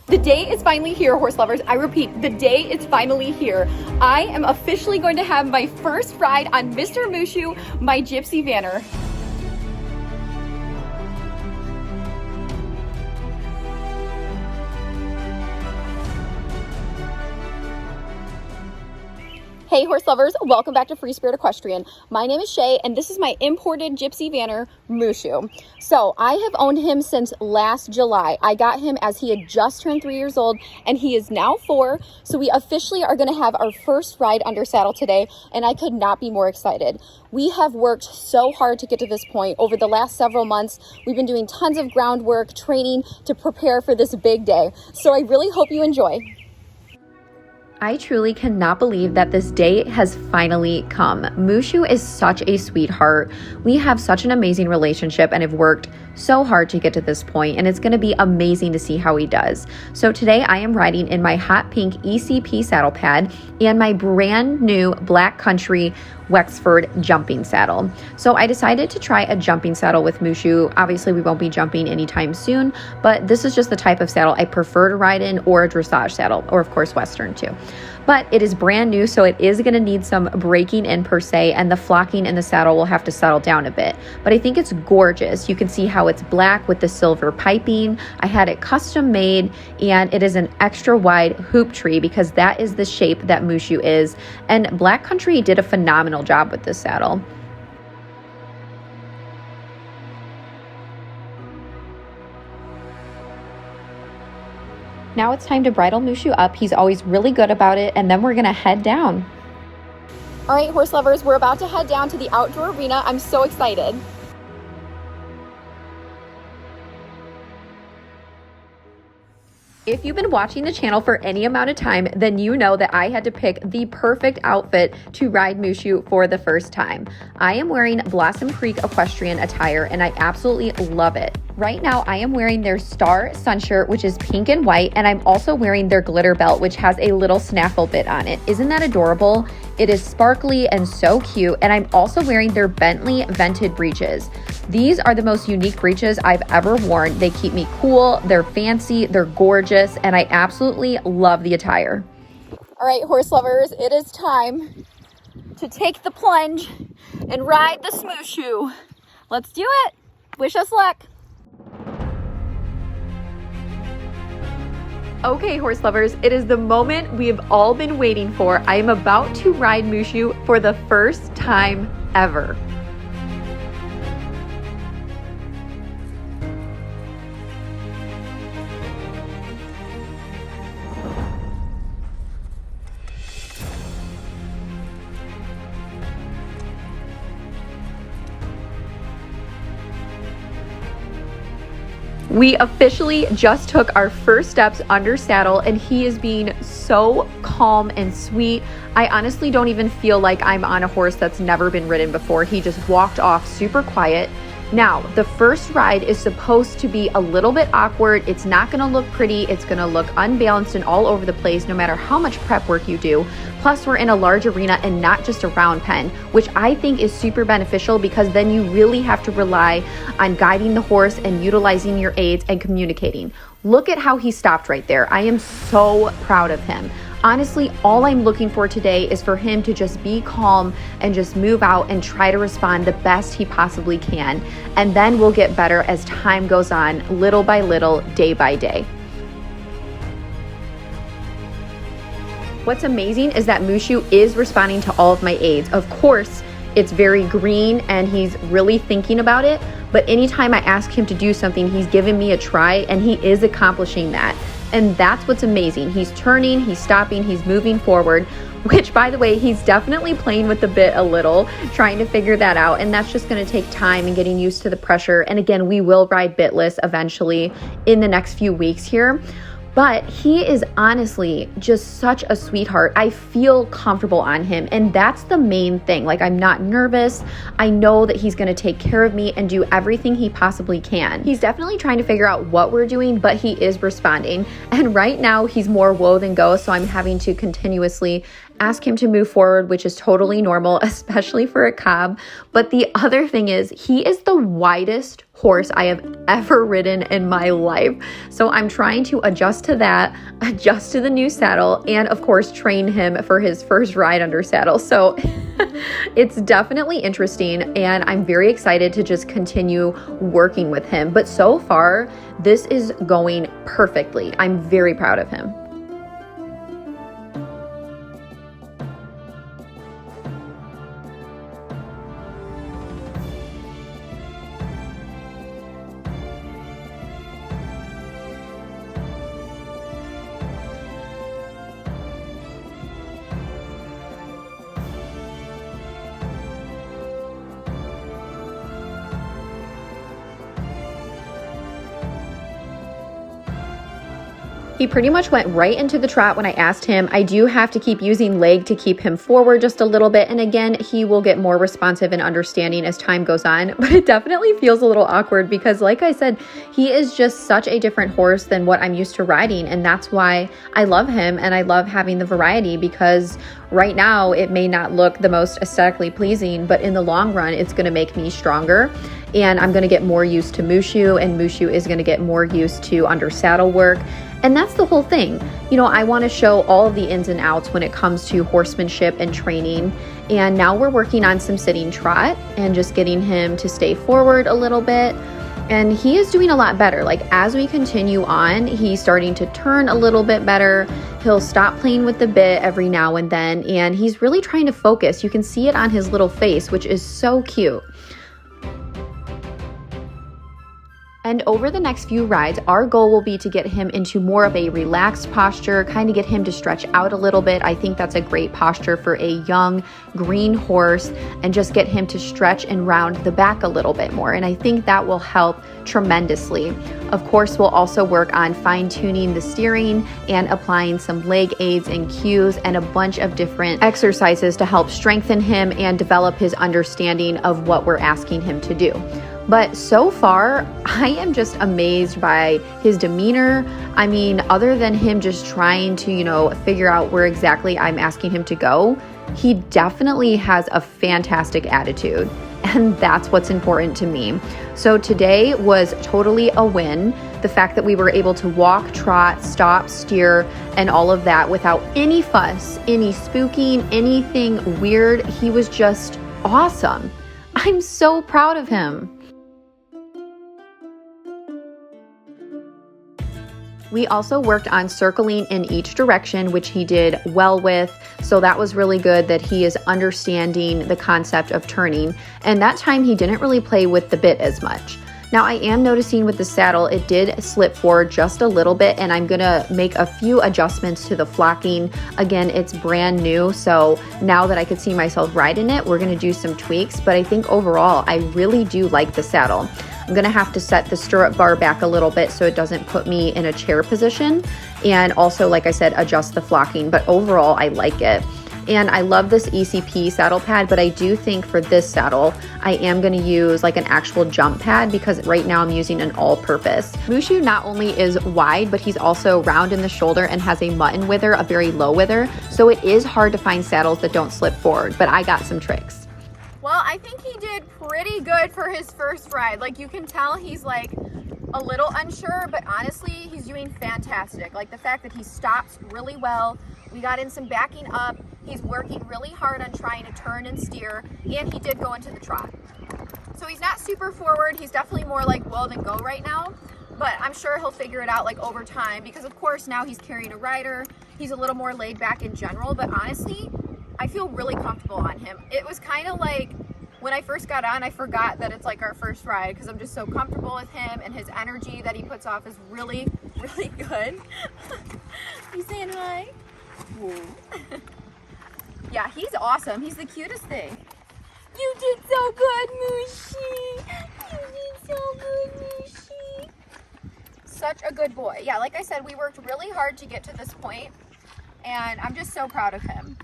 The day is finally here, horse lovers. I repeat, the day is finally here. I am officially going to have my first ride on Mr. Mushu, my Gypsy Vanner. Hey horse lovers, welcome back to Free Spirit Equestrian. My name is Shay and this is my imported Gypsy Vanner, Mushu. So I have owned him since last July. I got him as he had just turned 3 years old and he is now 4. So we officially are gonna have our first ride under saddle today and I could not be more excited. We have worked so hard to get to this point. Over the last several months, we've been doing tons of groundwork, training to prepare for this big day. So I really hope you enjoy. I truly cannot believe that this day has finally come. Mushu is such a sweetheart. We have such an amazing relationship and have worked so hard to get to this point, and it's going to be amazing to see how he does. So today I am riding in my hot pink ECP saddle pad and my brand new Black Country Wexford jumping saddle. So I decided to try a jumping saddle with Mushu. Obviously we won't be jumping anytime soon, but this is just the type of saddle I prefer to ride in, or a dressage saddle, or of course Western too. But it is brand new, so it is going to need some breaking in per se, and the flocking in the saddle will have to settle down a bit. But I think it's gorgeous. You can see how it's black with the silver piping. I had it custom made, and it is an extra wide hoop tree because that is the shape that Mushu is. And Black Country did a phenomenal job with this saddle. Now it's time to bridle Mushu up. He's always really good about it, and then we're gonna head down. All right, horse lovers, we're about to head down to the outdoor arena. I'm so excited. If you've been watching the channel for any amount of time, then you know that I had to pick the perfect outfit to ride Mushu for the first time. I am wearing Blossom Creek Equestrian attire, and I absolutely love it. Right now, I am wearing their Star Sun Shirt, which is pink and white, and I'm also wearing their glitter belt, which has a little snaffle bit on it. Isn't that adorable? It is sparkly and so cute, and I'm also wearing their Bentley vented breeches. These are the most unique breeches I've ever worn. They keep me cool, they're fancy, they're gorgeous, and I absolutely love the attire. All right, horse lovers, it is time to take the plunge and ride the Mushu. Let's do it. Wish us luck. Okay, horse lovers, it is the moment we have all been waiting for. I am about to ride Mushu for the first time ever. We officially just took our first steps under saddle, and he is being so calm and sweet. I honestly don't even feel like I'm on a horse that's never been ridden before. He just walked off super quiet. Now, the first ride is supposed to be a little bit awkward. It's not going to look pretty. It's going to look unbalanced and all over the place, no matter how much prep work you do. Plus, we're in a large arena and not just a round pen, which I think is super beneficial because then you really have to rely on guiding the horse and utilizing your aids and communicating. Look at how he stopped right there. I am so proud of him. Honestly, all I'm looking for today is for him to just be calm and just move out and try to respond the best he possibly can. And then we'll get better as time goes on, little by little, day by day. What's amazing is that Mushu is responding to all of my aids. Of course, it's very green and he's really thinking about it, but anytime I ask him to do something, he's giving me a try and he is accomplishing that. And that's what's amazing. He's turning, he's stopping, he's moving forward, which by the way, he's definitely playing with the bit a little, trying to figure that out. And that's just gonna take time and getting used to the pressure. And again, we will ride bitless eventually in the next few weeks here. But he is honestly just such a sweetheart. I feel comfortable on him, and that's the main thing. Like, I'm not nervous. I know that he's gonna take care of me and do everything he possibly can. He's definitely trying to figure out what we're doing, but he is responding. And right now he's more whoa than go, so I'm having to continuously ask him to move forward, which is totally normal, especially for a cob. But the other thing is, he is the widest horse I have ever ridden in my life. So I'm trying to adjust to that, adjust to the new saddle, and of course, train him for his first ride under saddle. So it's definitely interesting, and I'm very excited to just continue working with him. But so far, this is going perfectly. I'm very proud of him. He pretty much went right into the trot when I asked him. I do have to keep using leg to keep him forward just a little bit. And again, he will get more responsive and understanding as time goes on. But it definitely feels a little awkward because, like I said, he is just such a different horse than what I'm used to riding. And that's why I love him, and I love having the variety, because right now it may not look the most aesthetically pleasing, but in the long run, it's going to make me stronger. And I'm going to get more used to Mushu, and Mushu is going to get more used to under saddle work. And that's the whole thing. You know, I want to show all of the ins and outs when it comes to horsemanship and training. And now we're working on some sitting trot and just getting him to stay forward a little bit. And he is doing a lot better. Like, as we continue on, he's starting to turn a little bit better. He'll stop playing with the bit every now and then, and he's really trying to focus. You can see it on his little face, which is so cute. And over the next few rides, our goal will be to get him into more of a relaxed posture, kind of get him to stretch out a little bit. I think that's a great posture for a young green horse, and just get him to stretch and round the back a little bit more. And I think that will help tremendously. Of course, we'll also work on fine-tuning the steering and applying some leg aids and cues and a bunch of different exercises to help strengthen him and develop his understanding of what we're asking him to do. But so far, I am just amazed by his demeanor. I mean, other than him just trying to, figure out where exactly I'm asking him to go, he definitely has a fantastic attitude. And that's what's important to me. So today was totally a win. The fact that we were able to walk, trot, stop, steer, and all of that without any fuss, any spooking, anything weird. He was just awesome. I'm so proud of him. We also worked on circling in each direction, which he did well with. So that was really good that he is understanding the concept of turning. And that time he didn't really play with the bit as much. Now I am noticing with the saddle, it did slip forward just a little bit, and I'm gonna make a few adjustments to the flocking. Again, it's brand new, so now that I could see myself riding it, we're gonna do some tweaks, but I think overall, I really do like the saddle. I'm gonna have to set the stirrup bar back a little bit so it doesn't put me in a chair position, and also, like I said, adjust the flocking, but overall, I like it. And I love this ECP saddle pad, but I do think for this saddle, I am gonna use like an actual jump pad, because right now I'm using an all-purpose. Mushu not only is wide, but he's also round in the shoulder and has a mutton wither, a very low wither. So it is hard to find saddles that don't slip forward, but I got some tricks. Well, I think he did pretty good for his first ride. Like, you can tell he's like a little unsure, but honestly, he's doing fantastic. Like, the fact that he stops really well. We got in some backing up. He's working really hard on trying to turn and steer, and he did go into the trot. So he's not super forward. He's definitely more like whoa than go right now, but I'm sure he'll figure it out like over time, because of course now he's carrying a rider. He's a little more laid back in general, but honestly, I feel really comfortable on him. It was kind of like when I first got on, I forgot that it's like our first ride, because I'm just so comfortable with him, and his energy that he puts off is really, really good. You saying hi? Yeah, he's awesome. He's the cutest thing. You did so good, Mushi. You did so good, Mushi. Such a good boy. Yeah, like I said, we worked really hard to get to this point, and I'm just so proud of him.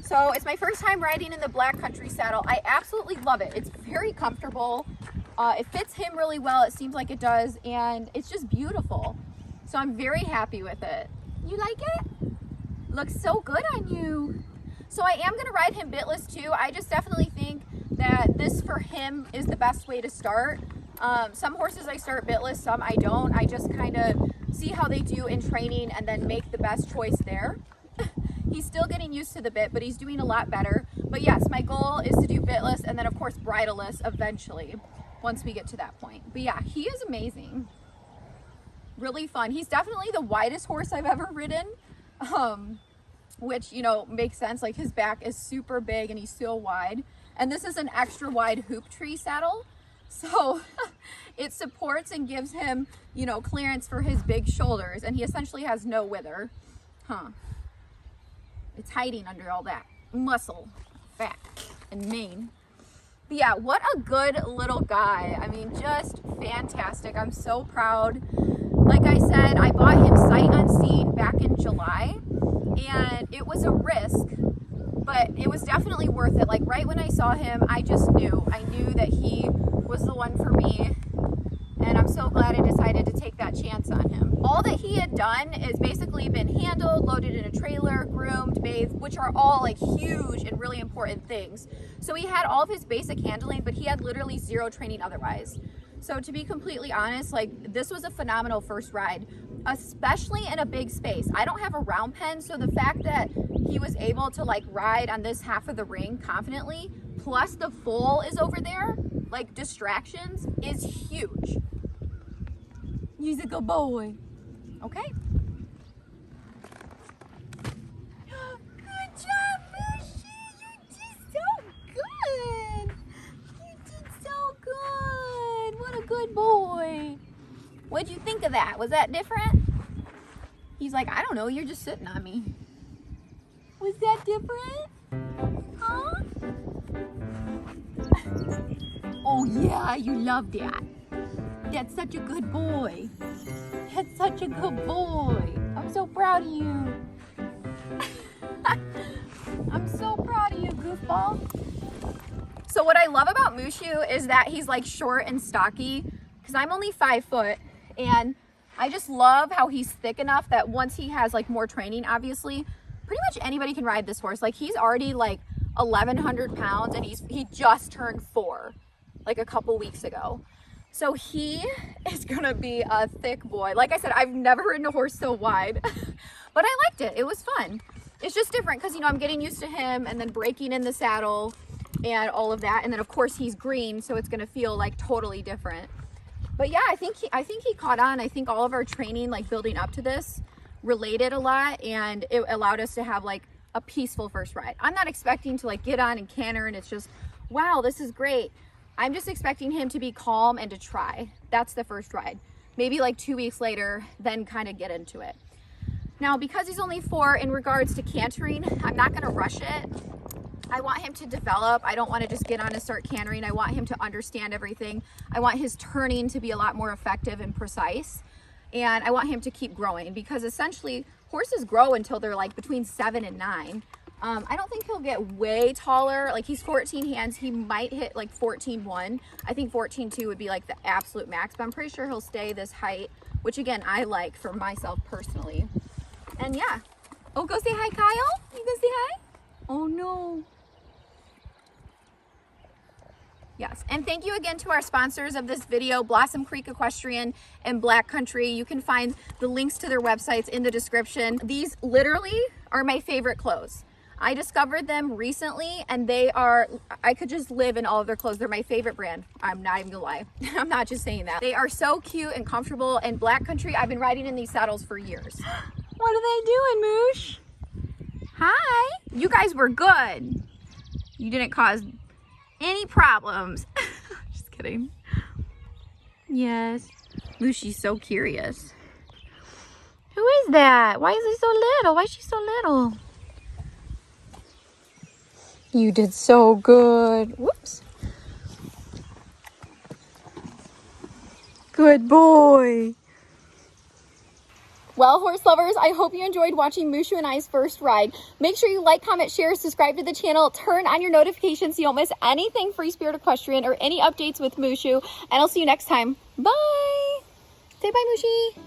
So it's my first time riding in the Black Country saddle. I absolutely love it. It's very comfortable. It fits him really well. It seems like it does, and it's just beautiful. So I'm very happy with it. You like it? Looks so good on you. So I am gonna ride him bitless too. I just definitely think that this for him is the best way to start. Some horses I start bitless, some I don't. I just kind of see how they do in training and then make the best choice there. He's still getting used to the bit, but he's doing a lot better. But yes, my goal is to do bitless and then of course bridleless eventually once we get to that point. But yeah, he is amazing. Really fun. He's definitely the widest horse I've ever ridden, which, you know, makes sense. Like his back is super big and he's so wide. And this is an extra wide hoop tree saddle. So it supports and gives him, you know, clearance for his big shoulders. And he essentially has no wither. It's hiding under all that muscle, fat, and mane. But yeah, what a good little guy. I mean, just fantastic. I'm so proud. Like I said, I bought him sight unseen back in July, and it was a risk, but it was definitely worth it. Like right when I saw him, I just knew. I knew that he was the one for me, and I'm so glad I decided to take that chance on him. All that he had done is basically been handled, loaded in a trailer, groomed, bathed, which are all like huge and really important things. So he had all of his basic handling, but he had literally zero training otherwise. So to be completely honest, like this was a phenomenal first ride, especially in a big space. I don't have a round pen, so the fact that he was able to like ride on this half of the ring confidently, plus the foal is over there, like distractions, is huge. He's a good boy. Okay. Good job, Mushy. You did so good. You did so good. What a good boy. What'd you think of that? Was that different? He's like, I don't know. You're just sitting on me. Was that different? Huh? Oh yeah, you love that. That's such a good boy. That's such a good boy. I'm so proud of you. I'm so proud of you, goofball. So what I love about Mushu is that he's like short and stocky, because I'm only 5 foot, and I just love how he's thick enough that once he has like more training, obviously, pretty much anybody can ride this horse. Like he's already like 1,100 pounds and he just turned 4 like a couple weeks ago. So he is gonna be a thick boy. Like I said, I've never ridden a horse so wide, but I liked it. It was fun. It's just different because, you know, I'm getting used to him and then breaking in the saddle and all of that. And then of course he's green, so it's gonna feel like totally different. But yeah, I think he caught on. I think all of our training, like building up to this, related a lot, and it allowed us to have like a peaceful first ride. I'm not expecting to like get on and canter and it's just, wow, this is great. I'm just expecting him to be calm and to try. That's the first ride. Maybe like 2 weeks later, then kind of get into it. Now, because he's only 4, in regards to cantering, I'm not gonna rush it. I want him to develop. I don't want to just get on and start cantering. I want him to understand everything. I want his turning to be a lot more effective and precise. And I want him to keep growing, because essentially horses grow until they're like between 7 and 9. I don't think he'll get way taller. Like he's 14 hands. He might hit like 14.1. I think 14.2 would be like the absolute max, but I'm pretty sure he'll stay this height, which again, I like for myself personally. And yeah. Oh, go say hi, Kyle. You gonna say hi? Oh no. Yes, and thank you again to our sponsors of this video, Blossom Creek Equestrian and Black Country. You can find the links to their websites in the description. These literally are my favorite clothes. I discovered them recently, and they are, I could just live in all of their clothes. They're my favorite brand. I'm not even gonna lie. I'm not just saying that. They are so cute and comfortable, and Black Country, I've been riding in these saddles for years. What are they doing, Moosh? Hi. You guys were good. You didn't cause any problems. Just kidding. Yes. Lucy's so curious. Who is that? Why is he so little? Why is she so little? You did so good. Whoops. Good boy. Well, horse lovers, I hope you enjoyed watching Mushu and I's first ride. Make sure you like, comment, share, subscribe to the channel, turn on your notifications so you don't miss anything Free Spirit Equestrian or any updates with Mushu, and I'll see you next time. Bye! Say bye, Mushi!